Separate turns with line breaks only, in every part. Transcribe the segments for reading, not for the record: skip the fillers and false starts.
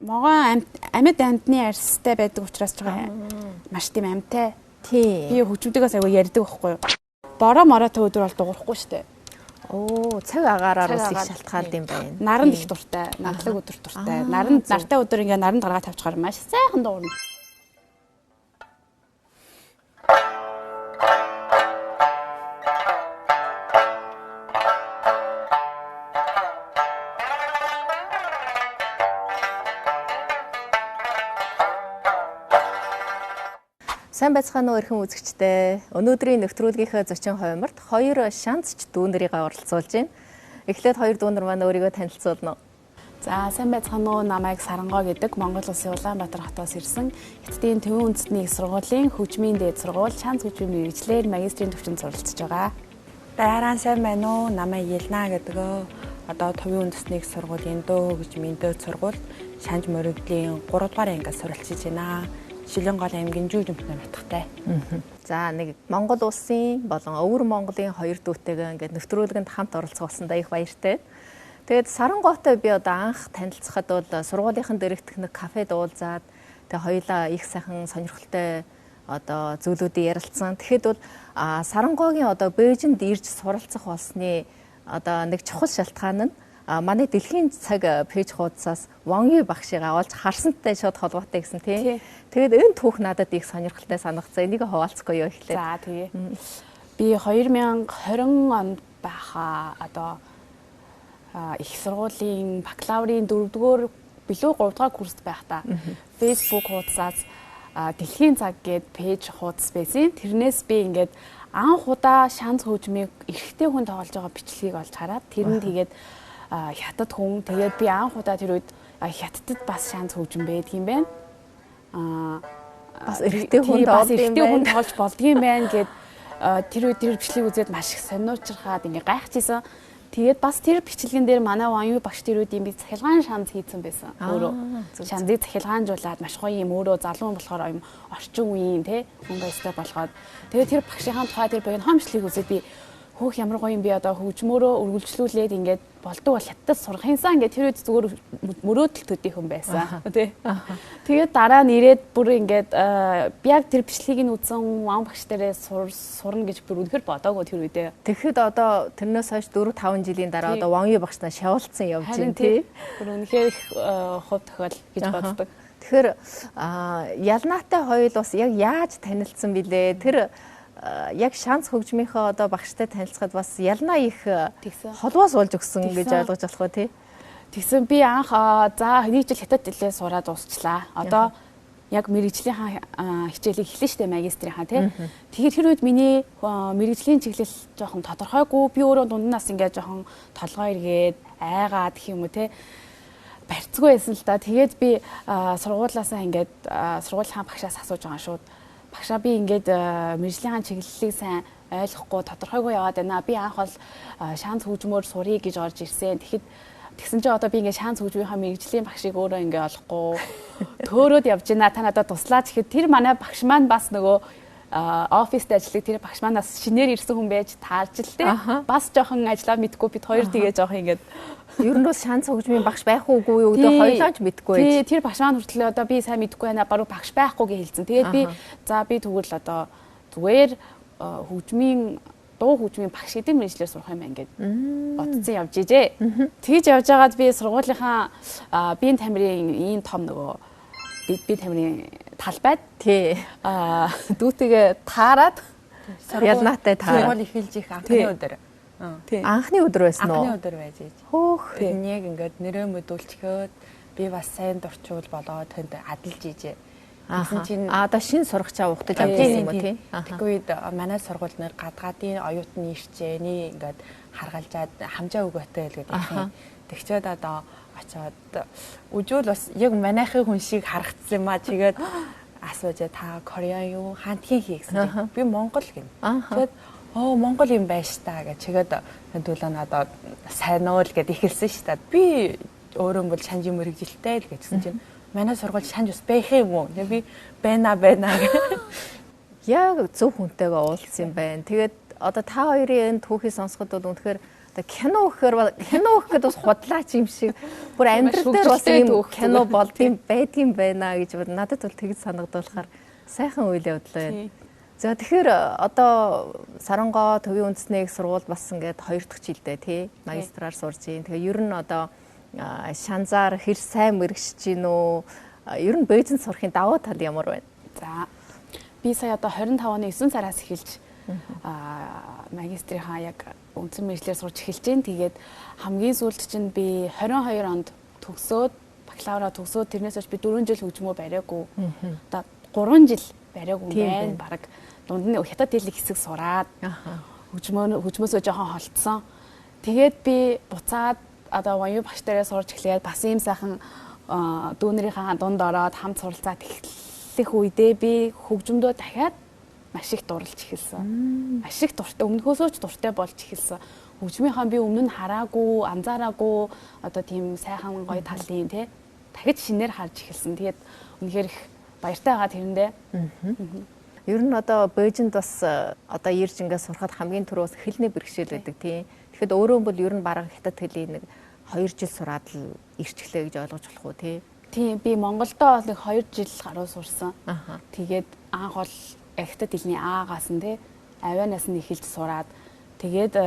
Могоо амьд амьтны арьстай байдаг учраас жоо маш тийм амьтай.
Тий.
Би хөгжмөдгөөс аягүй ярьдаг байхгүй юу. Бороо мороотой өдөр бол дуурахгүй штэ.
Оо, цаг агаараар ус их шалтгаалд юм байна.
Наранд их дуртай, нардлаг өдөр дуртай. Нартай өдөр ингээ наранд гаргаад тавьчихаар маш сайхан дуурна.
Сайн байцгаана уу эрхэм үзэгчдээ. Өнөөдрийн нэвтрүүлгийнхээ зочин хувимарт хоёр шанцч дүү нарыгаа оролцуулж байна. Эхлээд хоёр дүү нар маань өөрийгөө танилцуулна уу?
За, сайн байцгаана уу. Намайг Сарангой гэдэг Монгол Улсын Улаанбаатар хотоос ирсэн Хятадын Төвийн үндэстний их сургуулийн хөгжмийн дээд сургууль шанц хөгжмийн мэргэжлэр магистрийн төвчөнд суралцж байгаа.
Дайран сайн байна уу? Намайг Елна гэдэг. Одоо Төвийн үндэстний их сургуулийн дөө хөгжмийн дээд сургууль шанц мөрөгдлийн 3 дугаар ангиас суралцж байна. Шилэнгол аймгийн Жүжимтэн нутагтай.
За нэг Монгол улсын болон өвөр Монголын хоёр дүүтэйгээ ингээд нэвтрүүлгэнд хамт оролцох болсондоо их баяртай. Тэгээд Сарангойтой би одоо анх танилцахад бол сургуулийнхын дээрх техник кафед уулзаад тэгээд хоёулаа их сайхан сонирхолтой одоо зүйлүүдийг ярилцсан. Тэгэхэд бол Сарангойгийн одоо Бээжинд ирж суралцах болсны одоо нэг чухал шалтгаан нь манай дэлхийн цаг пэйж хуудасаас Ван Ю багшийг авалж харсантай шууд холбоотой гэсэн тийм. Тэгээд энэ түүх надад их сонирхолтой санагдсан. Энийг хуваалцахгүй юу ихлээр.
За тэгээ. Би 2020 онд байхаа одоо их сургуулийн бакалаврын 4-р билүү 3-р курст байхдаа Facebook хуудасаас дэлхийн цаг гээд пэйж хуудас байсан. Тэрнээс би ингээд анх удаа шанц хөгжмийг эрэгтэй хүн тоглож байгаа бичлэгийг олж хараад тэр нь тэгээд хятад хүн тэгээд би анх удаа тэр үед хятадд бас шанц хөгжим байдгийм байна.
Бас эрэгтэй хүн
тоглож болдгийм байна гэд тэр үед тэр бичлэгийг үзээд маш их сониучрахад ингээ гайхчихсан. Тэгээд бас тэр бичлэгэн дээр манай Ван Ю багш тэр үед юм би цахилгаан шанц хийсэн байсан. Өөрөө шанцыг цахилгаанжуулаад маш гоё юм өөрөө залуу болохоор юм орчин үеийн те хүн байстай болгоод тэгээд тэр багшийн тухай тэр богинохомчлыг үзээд би хөөх ямар гоё юм би одоо хөгжмөөрөө үргэлжлүүлээд ингээд болдог бол хятад сурах юмсан ингээд тэр үед зүгээр мөрөөдөл төдий хүн байсан тий. Тэгээд дараа нь ирээд бүр ингээд би яг тэр бичлэгийг нь үзэн Ван багш дээрээ сурна гэж бүр үнэхээр бодоагүй тэр үедээ.
Тэгэхэд одоо тэрнээс хойш 4-5 жилийн дараа одоо Ван Ю багшнаа шавуулсан явж байна тий.
Бүр үнэхээр их хувь тохиол гэж боддог.
Тэгэхээр ялнаатай хоёул бас яг яаж танилцсан бilé? Тэр яг шанц хөгжмийнхөө одоо багштай танилцахад бас ялнаа их холбоос болж өгсөн гэж ойлгож болох уу тий.
Тэгсэн би анх за нэг жил хятад хэлээ сураад дуусчлаа. Одоо яг мэрэгжлийн хичээлийг эхлэн штэ магистрийнхаа тий. Тэгэхээр тэр үед миний мэрэгжлийн чиглэл жоохон тодорхойгүй. Би өөрөө дунднаас ингээд жоохон толгой эргээд айгаад гэх юм уу тий. Барьцгүй байсан л да. Тэгээд би сургуулаасаа ингээд сургуулийн багшаас асууж байгаа шууд. Багшаа би ингээд мэржлийн чиглэлийг сайн ойлгохгүй тодорхойгүй яваад байна. Би анх бол шанц хөгжмөөр сурыг гэж орж ирсэн. Тэгсэн чинь одоо би ингээд шанц хөгжмийнхаа мэржлийн багшийг өөрөө ингээд олохгүй төөрөөд явж байна. Та надад туслаач гэхэд тэр манай багш маань бас нөгөө оффист ажилладаг тэр багш манаас шинээр ирсэн хүн байж таарч л дээ. Бас жоохон ажиллаа мэдгүй бид хоёр тэгээ жоохон ингээд
ер нь бас шанц хөгжмийн багш байх уугүй юу гэдэг хоёулаа ч мэдгүй байж.
Тэр багш маань хүртэл одоо би сайн мэдгүй байна. Баруун багш байхгүй гэж хэлсэн. Тэгээд би би тэгвэл одоо зүгээр хөгжмийн дуу хөгжмийн багш гэдэг мэргэжлэр сурах юм байна гэд бодсон явж ижээ. Тэгж явж байгаад би сургуулийнхаа биеийн тамирын ийм том нөгөө би тамирын талбайд
тий
дүүтэйгээ таарад
ялнаатай
сургууль эхэлж их анхны өдөр.
Анхны өдөр байсан уу?
Анхны өдөр байж.
Хөөх.
Яг ингээд нэрээ мэдүүлчихэд би бас сайн дурчвал болоод тэнд адилж ижээ.
Тэгсэн чинь одоо шинэ сурагчаа ухтаж авч ирсэн юм уу тий?
Тэгэхгүй үед манай сургууль нэр гадгаадын оюутны ирчээний ингээд харгалзаад хамжаа өгөөтэй л гэдэг. Тэгчээд одоо очоод үжүүл бас яг манайхын хүн шиг харагдсан юм аа. Тэгээд асууж та Кореан юу хантхийн хий гэсэн. Би Монгол гин. Тэгээд Монгол юм байж та гэж чигээд хэдүүлээ надад сайн уу л гэд ихэлсэн шүү дээ. Би өөрөө бол шанжи мэрэгжилтэй л гэсэн чинь манай сургууль шанж ус байх юм уу? Би байна гэх.
Яг зөв хүнтэйгээ уулзсан юм байна. Тэгээд одоо та хоёрын энэ түүхийг сонсоход бол үнэхээр кино гэхэд бас худлаач юм шиг бүр амьдрал дээр бас ийм кино болдгийм байдгийм байна гэж бод надад бол тэгж санагдуулахаар сайхан үйл явдал байна. За тэгэхээр одоо Сарангаа төвийн үндэсний их сургуульд бас ингээд 2 дахь жилдээ тий магистраар сурж ийн. Тэгэхээр ер нь одоо шанзаар хэр сайн мэрэгшиж гин үү? Ер нь Бээжинд сурахын давуу тал ямар байна?
За би сая одоо 25 оны 9 сараас эхэлж магистрийнхаа яг үндсэн мэргэжлэр сурч эхэлж байна. Тэгээд хамгийн сүүлд чинь би 22 онд төгсөөд бакалавра төгсөөд тэрнээс хойш би 4 жил хөгжмөө бариагүй. Одоо 3 жил бариагүй байна. Бараг дунд нь хятад хэлний хэсэг сураад хөгжмөөсөө жоохон холдсон. Тэгээд би буцаад одоо воюу багш дээрээ сурч эхлээд бас ийм сайхан дүүнэрийнхээ дунд ороод хамт суралцаад эхлэх үедээ би хөгжмөдөө дахиад маш их дурлж эхэлсэн. Маш их дуртай, өмнөхөөсөө ч дуртай болж эхэлсэн. Хөгжмийнхаа би өмнө нь хараагүй, анзаараагүй одоо тийм сайхан гоё талын тий дахиж шинээр харж эхэлсэн. Тэгээд үнэхээр их баяртай байгаа тэрэндээ.
Ер нь одоо Бээжинд бас одоо ирж ингээд сурахад хамгийн түрүүс хэлний бэрхшээл байдаг тий. Тэгэхэд өөрөө бол ер нь бараг хятад хэлийг нэг 2 жил сураад л ирчихлээ гэж ойлгож болох уу тий.
Тийм би Монголдоо нэг 2 жил гаруй сурсан. Тэгээд анх бол хятад хэлний аагаас нь тий авианаас нь эхэлж сураад тэгээд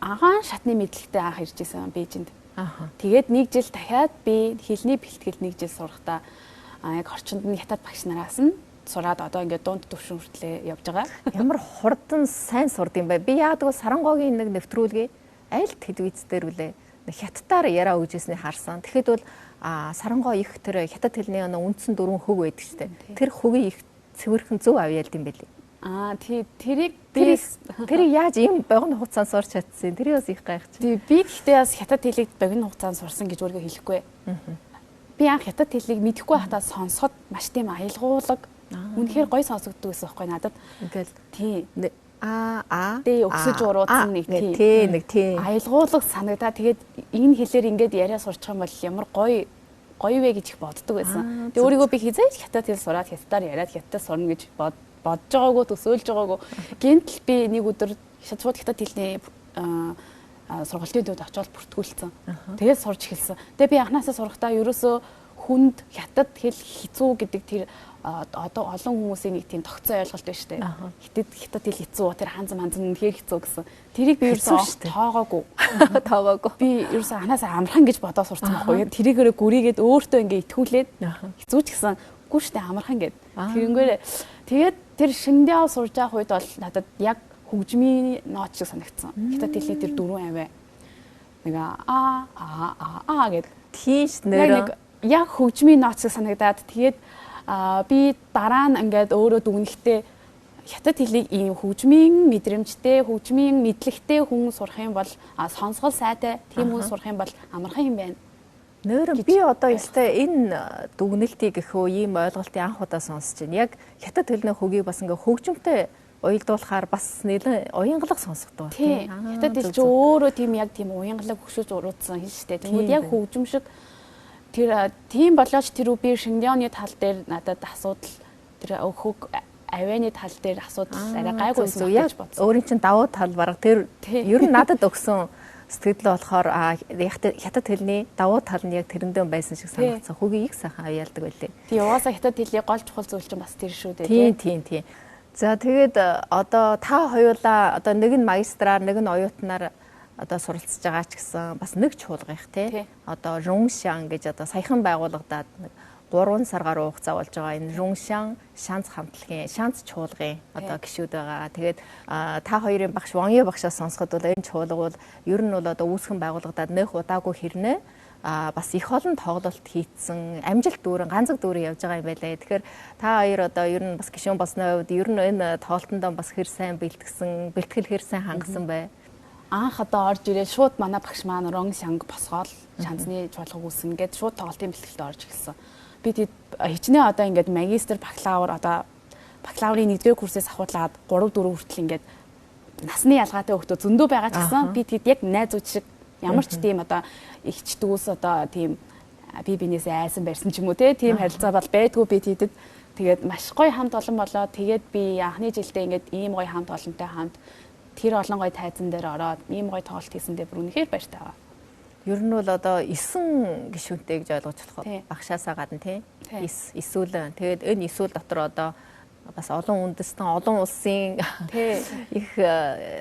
анхан шатны мэдлэгтэй анх ирж исэн Бээжинд. Тэгээд 1 жил дахиад би хэлний бэлтгэл 1 жил сурахдаа яг орчинд нь хятад багш нараас нь сураад одоо ингээд дунд төвшин хүртлээ явж байгаа.
Ямар хурдан сайн сурд юм бэ? Би яадаг Сарангогийн нэг нэвтрүүлгээ аль телевиз дээр үлээ хятадаар яриа өгжсэнийг харсан. Тэгэхэд бол Сарангоо их тэр хятад хэлний үндсэн 4 хөг байдаг штэ. Тэр хөгийг их цэвэрхэн зөв авъяалд юм бэлээ. Тэр яаж ийм богино хугацаанд сурч чадсан? Тэр бас их гайхаж.
Би гэхдээ бас хятад хэлийг богино хугацаанд сурсан гэж өөрөө хэлэхгүй. Би анх хятад хэлийг мэдэхгүй байхдаа сонсоход маш тийм аялгуулаг үнэхээр гоё сонсогддог гэсэн байхгүй надад.
Ингээл
тий
дээ
өксөж уруудсан нэг
тий
аялгуулаг санагдаа. Тэгээд энэ хэлээр ингээд яриа сурчих юм бол ямар гоё вэ гэж их боддог байсан. Тэгээд өөрийгөө би хизээж хятад хэл сураад хятадаар яриад хятад сурна гэж бодож байгаагүй, төсөөлж байгаагүй. Гэнтэл би нэг өдөр шууд хятад хэлний сургалтын төвд очиод бүртгүүлсэн. Тэгээд сурч эхэлсэн. Тэгээд би анхнаасаа сурахдаа ерөөсөө хүнд хятад хэл хэцүү гэдэг тэр одоо олон хүмүүсийн нэг тийм тогтсон ойлголт байна шүү дээ. Хятад хэл хэцүү, тэр ханзан үнэхээр хэцүү гэсэн. Тэрийг би ерөөсөө тоогоогүй. Би ерөөсөө анхнаасаа амархан гэж бодоод сурсан байхгүй. Тэрийгээрээ гүрийгээд өөртөө ингээ итгүүлээд хэцүү ч гэсэн үгүй шүү дээ амархан гэд. Тэрнгээр тэгээд тэр шиндээ сурж байгаа үед бол надад яг хөгжмийн ноот шиг санагдсан. Хятад хэлний тэр 4 аваа. Нэг гэд.
Тийш нэр
яг хөгжмийн ноот шиг санагдаад тэгээд би дараа нь ингээд өөрөө дүгнэхдээ хятад хэлийг ийм хөгжмийн мэдрэмжтэй, хөгжмийн мэдлэгтэй хүн сурах юм бол сонсгол сайтай тийм хүн сурах юм бол амархан юм байна.
Нөр би одоо ёстой энэ дүгнэлтийг гэхөө ийм ойлголтын анх удаа сонсож байна. Яг хятад хэлний хөгийг бас ингээ хөгжмөнтэй уялдуулахаар бас нэлээд уянгалаг сонсогддог
тийм. Хятад хэл ч өөрөө тийм яг тийм уянгалаг хөшөөж уруудсан хэл шүү дээ. Тэгмүүд яг хөгжим шиг тэр тийм болооч тэр би Шинжааны тал дээр надад асуудал тэр хөг авианы тал дээр асуудал арай гайгүйсэн гэж бодсон.
Өөрийн чинь давуу тал бараг тэр ер нь надад өгсөн сэтгэл болохоор хятад хэлний давуу тал нь яг тэрэндээ байсан шиг санагдсан. Хөгийг их сайхан авьяалдаг байлээ.
Тий угаасаа хятад хэлний гол чухал зүйл чинь бас тэр шүү дээ.
Тийм. За тэгээд одоо та хоёулаа одоо нэг нь магистраар нэг нь оюутнаар одоо суралцж байгаа ч гэсэн бас нэг чуулгах тий. Одоо Руншан гэж одоо саяхан байгуулагдаад 3 сар гаруй хугацаа болж байгаа энэ Руншан шанц хамтлагийн шанц чуулгын одоо гишүүд байгаа. Тэгээд та хоёрын багш Ваньё багшаас сонсоход бол энэ чуулга бол ер нь бол одоо үүсгэн байгуулагдаад нөх удаагүй хэрнээ бас их олон тоглолт хийцэн амжилт дүүрэн ганцэг дүүрэн явж байгаа юм байлаа. Тэгэхээр та хоёр одоо ер нь бас гишүүн болсны хувьд ер нь энэ тоглолтонд бас хэр сайн бэлтгэл хэр сайн хангасан бай.
Анх одоо орж ирээд шууд манай багш маань Руншан босгоол шанцны чуулгаг үүснэ гэд шууд тоглолтын бэлтгэлд орж ирсэн. Би тэд хичнээн одоо ингээд магистр бакалавр одоо бакалаврын 1-р курсээс ахуулаад 3-4 хүртэл ингээд насны ялгаатай хөлтөө зөндөө байгаа ч гэсэн би тэд яг найзууд шиг ямар ч тийм одоо ихч дүүс одоо тийм би бинээсээ айсан барьсан ч юм уу тийм харилцаа бол байдгүй би тэдэд тэгээд маш гоё хамт олон болоо тэгээд би анхны жилдээ ингээд ийм гоё хамт олонтой хамт тэр олон гоё тайзан дээр ороод ийм гоё тоглолт хийсэндээ бүр үнэхээр баяртай байгаа.
Ер нь бол одоо 9 гишүүнтэй гэж ойлгож болох уу? Багшаасаа гадна тийм. Эсвэл тэгээд энэ эсвэл дотор одоо бас олон үндэстэн, олон улсын их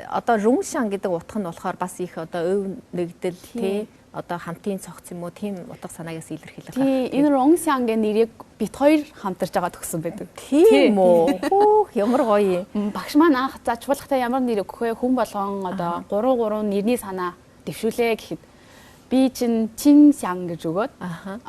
одоо Руншан гэдэг утга нь болохоор бас их одоо өв нэгдэл тий одоо хамтын цогц юм уу тийм утга санаагаас илэрхийлэх байна.
Энэ Руншан гэх нэрийг бит хоёр хамтарч байгаа төгсөн байдаг.
Тийм үү? Хөөх ямар гоё.
Багш маань анх за чуулгатай ямар нэр өгөх вэ? Хүн болгон одоо 3 нэрний санаа дэвшүүлээ гэхэд би чинь Чиншан гэж өгөөд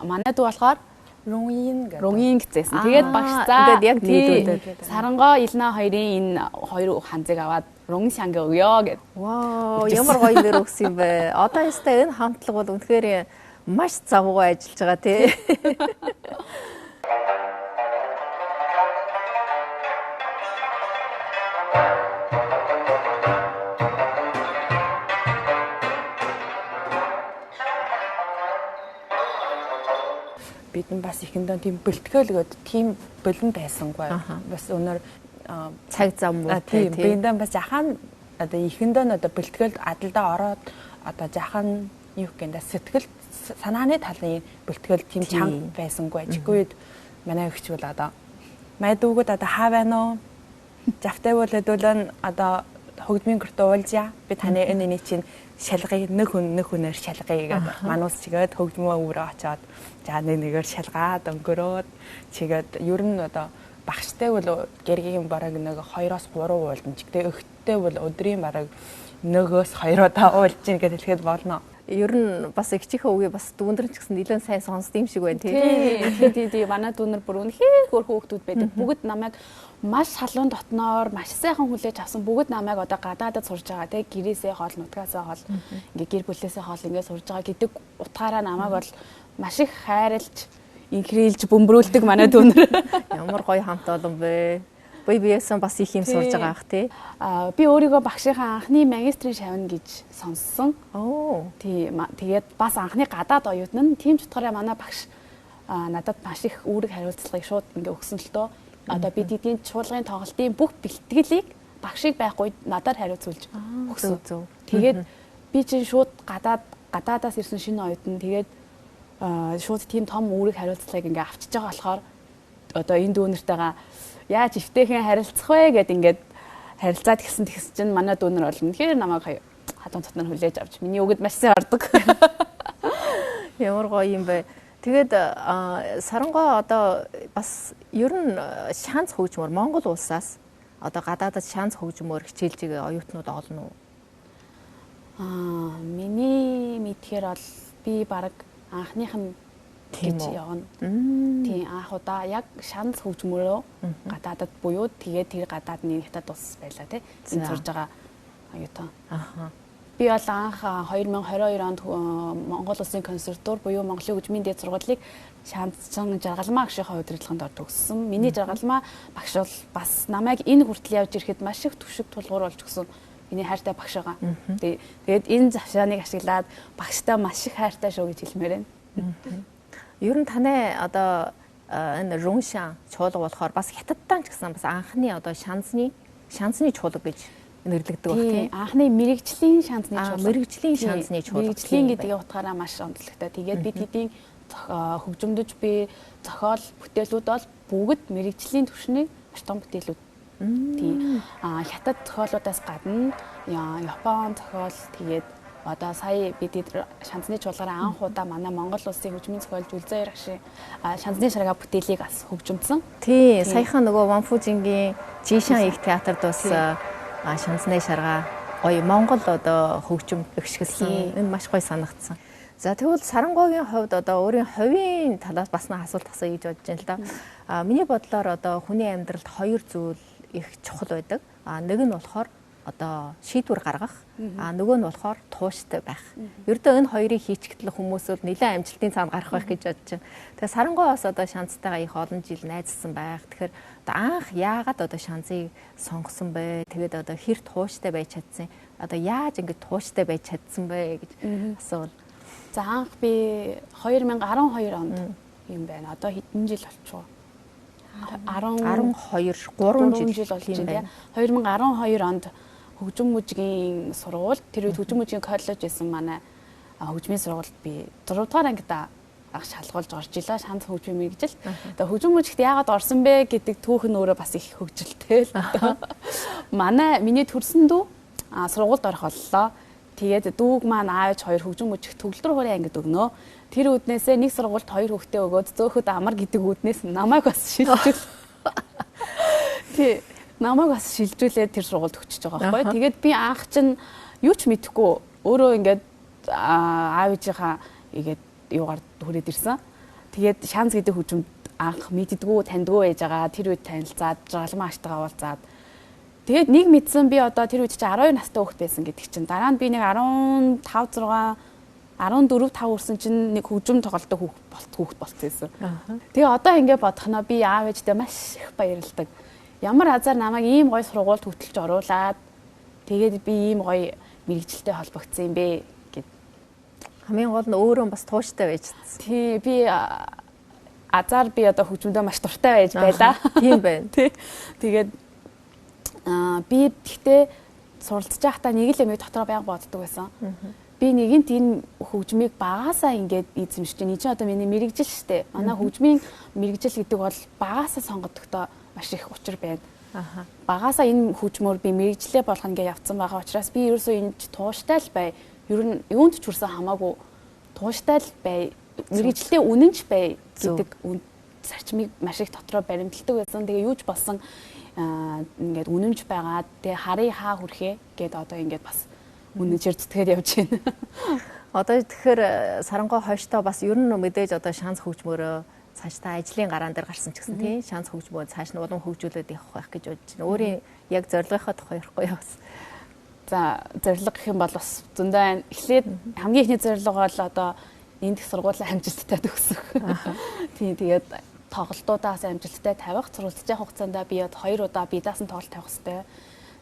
манай дүү болохоор Рунин гэжсэн. Тэгээд багш за
яг нийлүүлээд
Сарангоо Илна хоёрын энэ хоёр ханзыг аваад Руншан өгөө гэд.
Вау, ямар гоё нэр өгсөн юм бэ. Одоо ястай энэ хамтлаг бол үнэхээр маш завгүй ажиллаж байгаа тий.
Бид нь бас ихэндээ тийм бэлтгэлгээд тийм болон байсангүй. Бас өнөр
цаг зам уу
тийм биендээ бас жахан одоо ихэндээ одоо бэлтгэлд адалдаа ороод одоо жахан юу гэнэ сэтгэл санааны талын бэлтгэл тийм чанга байсангүй. Жиггүй манай өгч бол одоо майдуугууд одоо хаа байна уу? Завтай бол хэдүүлэн одоо хөгжмийн гэрт уулзъя. Би таны энэ чинь шалгыг нэг хүнээр шалгая гэдэг манус чигээд хөгжмөө өөрөө очоод за нэгээр шалгаад өнгөрөөд чигээд ер нь одоо багштай бол гэргийн бараг нэг 2-3 уулзамжтэй өгттэй бол өдрийн бараг 1-2 удаа уулзж ийн гэж хэлэхэд болно.
Ер нь бас ихчийнхээ үгээ бас дүүндрэн ч гэсэн нэлээд сайн сонсд юм шиг байна
тий. Манай дүүнэр бүр үнэхээр хөөрхөн хүүхдүүд байдаг. Бүгд намайг маш халуун дотноор маш сайхан хүлээж авсан. Бүгд намайг одоо гадаадад сурж байгаа тий. Гэрээсээ хоол, нутгаасаа хоол, ингээ гэр бүлээсээ хоол ингээ сурж байгаа гэдэг утгаараа намайг бол маш их хайрлж, инхрийлж, бөмбөрүүлдэг манай дүүнэр.
Ямар гоё хамт олон бэ. BBS-ын бас их юм сурж байгаа ах тий.
Би өөрийгөө багшийнхаа анхны магистрийн шавна гэж сонссон. Тий. Тэгээд бас анхны гадаад оюутан нь тийм ч утгаараа манай багш надад маш их үүрэг хариуцлагыг шууд ингээ өгсөн л дөө. Одоо бид эдийн чуулгын тоглолтын бүх бэлтгэлийг багшийг байхгүй надад хариуцуулж өгсөн. Тэгээд би чинь шууд гадаадаас ирсэн шинэ оюутан тэгээд шууд тийм том үүрэг хариуцлагыг ингээ авчиж байгаа болохоор одоо энэ дүүнэртэйгээ яаж өвтэйхэн харилцах вэ гэд ингээд харилцаад гисэн чинь манай дүүнэр бол үнэхээр намайг хадуун татнаар хүлээж авч миний үгэд маш сайн ордог.
Ямар гоё юм бэ. Тэгээд Сарангоо одоо бас ер нь шанс хөгжмөр Монгол улсаас одоо гадаадад шанс хөгжмөр хичээлж байгаа оюутнууд олно уу?
Миний мэдхээр бол би баг анхных нь гэж явна. Тийм анх удаа яг шанс хөгжмөрөө гадаадад буюу тэгээд тэр гадаадны хятад улс байлаа тий. Энэ сурж байгаа оюутан. Би бол анх 2022 онд Монгол Улсын консерватор буюу Монголын хөгжмийн дээд сургуулийг шаандсан жаргалмаа агшийнхаа удирдлаганд орж өгсөн. Миний жаргалмаа багш бол бас намайг энэ хүртэл явж ирэхэд маш их түвшиг тулгуур болж өгсөн. Миний хайртай багш байгаа. Тэгээд энэ завшааныг ашиглаад багштай маш их хайртай шүү гэж хэлмээр байна.
Ер нь таны одоо энэ Руншан чуулга болохоор бас хятадтан ч гэсэн бас анхны одоо шансны чуулга гэж нэрлэгддэг баг тийм.
Анхны мэрэгжлийн шансны чуулга.
Мэрэгжлийн шансны чуулга.
Мэрэгжлийн гэдгийн утгаараа маш онцлогтой. Тэгээд бид хэдийн хөгжимдөж буй зохиол бүтээлүүд бол бүгд мэрэгжлийн түвшний маш том бүтээлүүд. Тийм. Хятад зохиолуудаас гадна Япон зохиол тэгээд одоо сая бид шансны чуулгаараа анх удаа манай Монгол Улсын хөгжмийн зохиолч Үлзээр агшийн шансны шаргаа бүтээлийг бас хөгжимдсөн.
Тий, саяхан нөгөө Ванфужингийн Жишан их театрд бас шансны шаргаа гоё Монгол одоо хөгжим өгшгөлсөн. Энэ маш гоё санагдсан. За тэгвэл Сарангоогийн хувьд одоо өөрийн хувийн талаас бас нэг асуулт асууя гэж бодож байна л да. Миний бодлоор одоо хүний амьдралд хоёр зүйл их чухал байдаг. Нэг нь болохоор одоо шийдвэр гаргах, нөгөө нь болохоор тууштай байх. Ердөө энэ хоёрыг хийчихтэл хүмүүс бол нэлээд амжилтын цаанд гарах байх гэж бодож байна. Тэгээ Сарангоо бас одоо шанцтайгаа их олон жил найзсан байх. Тэгэхээр одоо анх яагаад одоо шанцыг сонгосон бэ? Тэгээд одоо хэр тууштай байж чадсан? Одоо яаж ингэж тууштай байж чадсан бэ гэж асуувал.
За анх би 2012 онд юм байна. Одоо хэдэн жил болчихоо? 3 жил болж байна. 2012 онд хөгжим мужийн сургууль тэр үед хөгжим мужийн коллеж байсан манай хөгжмийн сургуульд би 6 дугаар ангид шалгуулж орж илаа шанс хөгжмийн мэргэжил. Тэгээ хөгжим мужигт яагаад орсон бэ гэдэг түүх нь өөрөө бас их хөгжилтэй л. Миний төрсөн дүү сургуульд орох боллоо. Тэгээд дүүг маань аавч хоёр хөгжим мужигт төгөлдөр хуурай ангид өгнөө. Тэр үднээсээ нэг сургуульд хоёр хүүхдээ өгөөд зөөхөд амар гэдэг үднээс намайг бас шилжүүл. Тий, намайг бас шилжүүлээд тэр сургуульд өчөж байгаа байхгүй. Тэгээд би анх чинь юу ч мэдэхгүй өөрөө ингээд аавынхаа игээд юугаар хүрээд ирсэн. Тэгээд шанс гэдэг хөгжимд анх мэддэггүй таньдгүй байж байгаа. Тэр үед танилцаад жагалмаа аштайгаа уулзаад тэгээд нэг мэдсэн би одоо тэр үед чи 12 настай хүүхэд байсан гэдэг чинь дараа нь би нэг 15 6 14 5 хүрсэн чинь нэг хөгжим тоглолтод хүүхэд болчихсон. Тэгээ одоо ингэ бодохноо би аав ээжтэй маш их баярлдаг. Ямар азар намайг ийм гоё сургуульд хөтлөж оруулаад тэгээд би ийм гоё мэрэгжилтэй холбогдсон юм бэ гэд.
Хамгийн гол нь өөрөө бас тууштай байж чадсан.
Тий, би азар би одоо хөгжмөдөө маш дуртай байж байлаа.
Тийм байна.
Тэгээд би гэхдээ суралцж байхдаа нэг л юм дотроо байнга боддог байсан. Би нэгэнт энэ хөгжмийг багаасаа ингээд эзэмшиж байна. Эцэг одоо миний мэрэгжил штэ. Манай хөгжмийн мэрэгжил гэдэг бол багаасаа сонгогдохдоо маш их учир байна. Багаасаа энэ хөгжмөөр би мэрэгжлээ болгох ингээд явцсан байгаа учраас би ерөөсөө энд тууштай л бай. Ер нь юунд ч хүрсэн хамаагүй тууштай л бай. Мэрэгжлээ үнэнч бай гэдэг зарчмыг маш их дотроо баримталдаг байсан. Тэгээ юу ч болсон ингээд үнэмж байгаа. Тэгээ харъя хаа хүрхээ гэдэг одоо ингээд бас үнэнчээр зүтгээд явж байна.
Одоо тэгэхээр Сарангой хойштоо бас ер нь мэдээж одоо шанс хөгжмөөрөө цаашдаа ажлын гараан дээр гарсан ч гэсэн тийм шанс хөгжмөө цааш нь улам хөгжүүлээд явах байх гэж бодож байна. Өөрийн яг зорилгынхаа тухай ярихгүй яа бас.
За зорилго гэх юм бол бас зөндөө байна. Эхлээд хамгийн ихний зорилго бол одоо энд их сургуулийн амжилттай төгсөх. Тийм тэгээд тоглолтуудаас амжилттай тавих суралцж явах хугацаанд би 2 удаа бие даасан тоглолт тавих хэрэгтэй.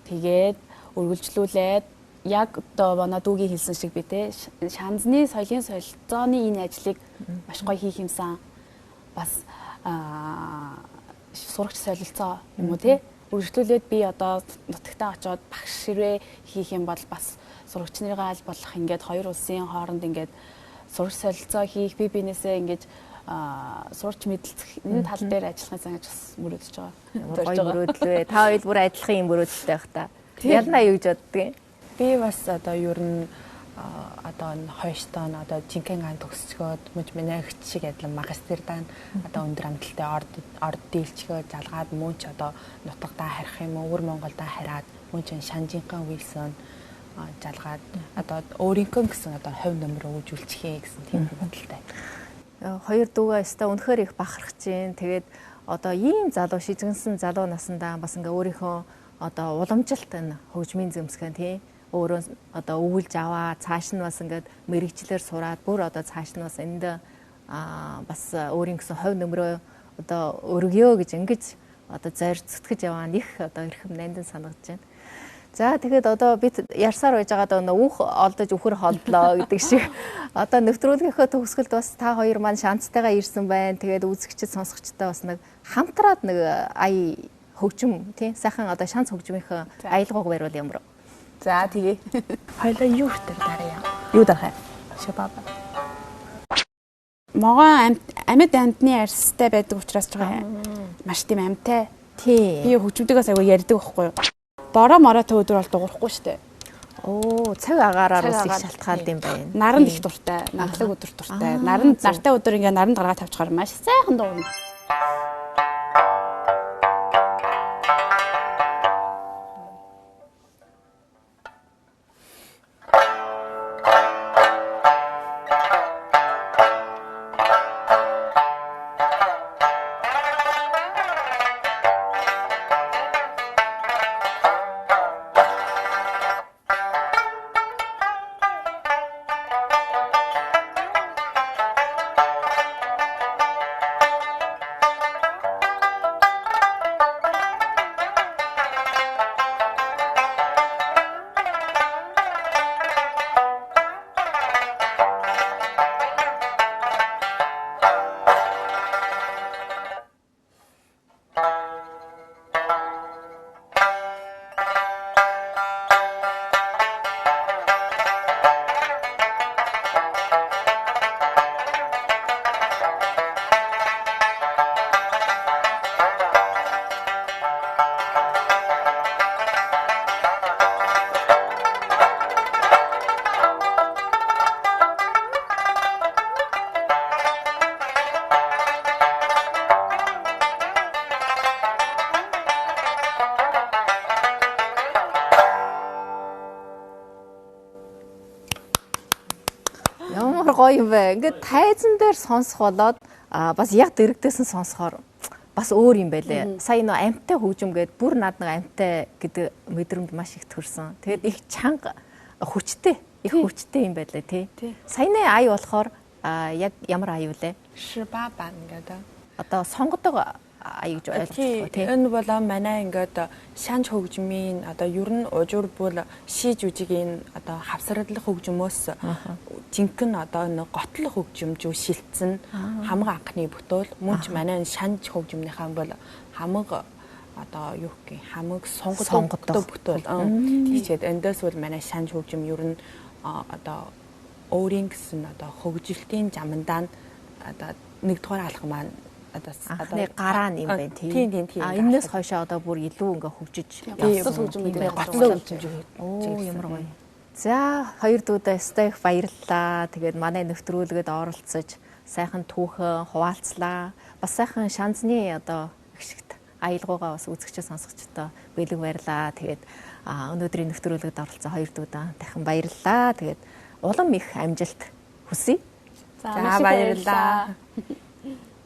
Тэгээд үргэлжлүүлээд яг одоо манай дүүгийн хэлсэн шиг би те шанзны соёлын солилцооны энэ ажлыг маш гоё хийх юмсан. Бас сурагч солилцоо юм уу те үргэлжлүүлээд би одоо нутагтаа очиод багш ширвэ хийх юм бол бас сурагч нарыгаа аль болох ингээд хоёр улсын хооронд ингээд сурагч солилцоо хийх би бинээсээ ингээд сурч мэдлэх энэ тал дээр ажиллахаас ингэж бас мөрөөдөж байгаа.
Гоё мөрөөдлөө. Та хоёр бүр адилхан юм мөрөөдөлтэй байх та. Ялнаа юу гэж боддгийг.
Би бас одоо ер нь одоо хойштоо одоо жинхэнэ төгсчгөөд мөч минийх шиг адилхан магистртаа одоо өндөр амжилттай орд дийлчгөө залгаад мөн ч одоо нутагтаа харих юм уу өвөр Монголдаа хараад мөн ч Шанжинхан Уилсон залгаад одоо өөрийнхөө гэсэн одоо хувь нэмрээ үүжүүлчихээ гэсэн тийм бодолтой.
Хоёр дүүгээ өстой үнэхээр их бахархаж байна. Тэгээд одоо ийм залуу шижгэнсэн залуу насандаа бас ингээ өөрийнхөө одоо уламжилт энэ хөгжмийн зэмсгэн тий өөрөө одоо өвүүлж аваа цааш нь бас ингээд мэрэгчлэр сураад бүр одоо цааш нь бас энд бас өөрийн гэсэн хувь нэмрээ одоо өргөё гэж ингэж одоо зорь зүтгэж яваа них одоо эрхэм нандин санагдаж байна. За тэгээд одоо бид ярьсаар байж байгаа даа үх олдож үхэр холдлоо гэдэг шиг одоо нэвтрүүлгийнхөө төгсгөлд бас та хоёр маань шанцтайгаа ирсэн байна. Тэгээд үзэгчд сонсогчтой бас нэг хамтраад нэг ая хөгжим тий сайхан одоо шанц хөгжмийнхөө аялгауг бариул ямар.
За тэгээ.
Хоёлаа юу хтэр дараа яа. Юу дарах вэ? Шабаба.
Могоо амьд амьтны арьстай байдаг учраас байгаа. Маш тийм амьтай.
Тий.
Би хөгжмөдөөс аягүй ярьдаг байхгүй юу? Бороо мороотой өдөр бол дуурахгүй штэ.
Оо, цаг агаараар бас их шалтгаалд юм байна.
Наранд их дуртай, наглаг өдөр дуртай. Нартай өдөр ингээ наранд гаргаад тавьчихаар маш сайхан дууна.
гоё юм бэ. Ингээд тайзан дээр сонсох болоод бас яг дэрэгдээсэн сонсохоор бас өөр юм байлээ. Сая нөө амьтай хөгжим гээд бүр над нэг амьтай гэдэг мэдрэмж маш их төрсөн. Тэгээд их чанга хүчтэй, их хүчтэй юм байлээ тий. Саяны ая болохоор яг ямар ая вэ?
Шибабан гэдэг.
Одоо сонгодог ая гэж ойлгож байна тий.
Энэ бол манай ингээд шанж хөгжмийн одоо ер нь ужуур бол шиж үжигийн одоо хавсраллах хөгжмөөс жинхэнэ одоо нэг готл хөгжимжүү шилтсэн хамаг анхны бүтээл мөн ч манай шанж хөгжмийнхаа бол хамаг одоо юу гэх хамаг сонгодог бүтээл. Тийчээд эндээс бол манай шанж хөгжим ер нь одоо өөрийн гэсэн одоо хөгжилтийн жамандаа одоо нэгдүгээр алхам маань
одоо гараа юм байна тийм. Энэс хойшоо одоо бүр илүү ингээ хөгжиж
гоцлол хөгжим гэдэг
гоцлол хөгжим. Оо ямар гоё. За хоёр дүүдээ стейк баярлалаа. Тэгээд манай нэвтрүүлгээд оролцож сайхан түүхэн хуваалцлаа. Бас сайхан шанзны одоо гიშгт аялгаугаа бас үзэгчээ сонсогчдоо бэлэг баярлаа. Тэгээд өнөөдрийн нэвтрүүлгээд оролцсон хоёр дүүдээ дахин баярлалаа. Тэгээд улам их амжилт хүсье.
За баярлалаа.